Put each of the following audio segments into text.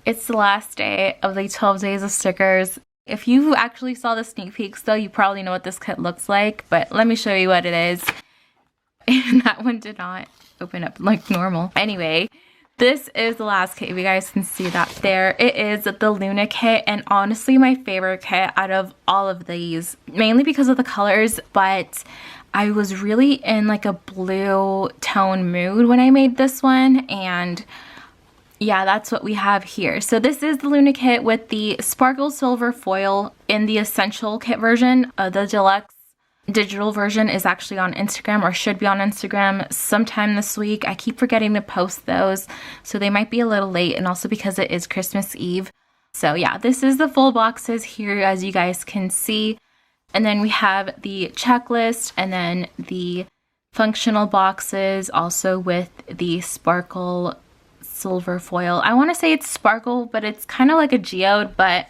It's the last day of the 12 days of stickers. If you actually saw the sneak peeks though, you probably know what this kit looks like, but let me show you what it is. And that one did not open up like normal. Anyway, this is the last kit, if you guys can see that there. It is the Luna kit, and honestly my favorite kit out of all of these, mainly because of the colors, but I was really in like a blue tone mood when I made this one, and yeah, that's what we have here. So this is the Luna kit with the sparkle silver foil in the essential kit version. The deluxe digital version is actually on Instagram, or should be on Instagram sometime this week. I keep forgetting to post those, so they might be a little late, and also because it is Christmas Eve. So yeah, this is the full boxes here, as you guys can see. And then we have the checklist, and then the functional boxes also with the sparkle silver foil. I want to say it's sparkle, but it's kind of like a geode, but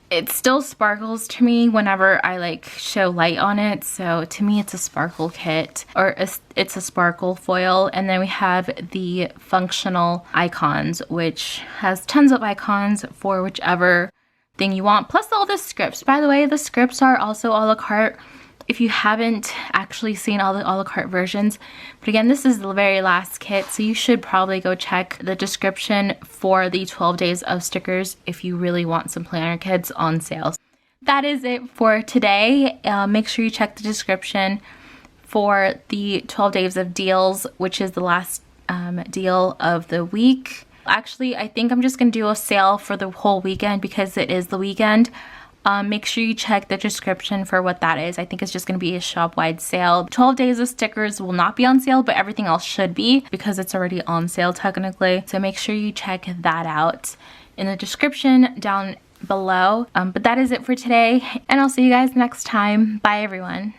it still sparkles to me whenever I like show light on it. So to me it's a sparkle kit, or it's a sparkle foil. And then we have the functional icons, which has tons of icons for whichever thing you want, plus all the scripts. By the way, the scripts are also a la carte if you haven't actually seen all the a la carte versions. But again, this is the very last kit, so you should probably go check the description for the 12 days of stickers if you really want some planner kits on sale. That is it for today. Make sure you check the description for the 12 days of deals, which is the last deal of the week. Actually, I think I'm just gonna do a sale for the whole weekend because it is the weekend. Make sure you check the description for what that is. I think it's just going to be a shop-wide sale. 12 days of stickers will not be on sale, but everything else should be because it's already on sale technically. So make sure you check that out in the description down below. But that is it for today, and I'll see you guys next time. Bye everyone.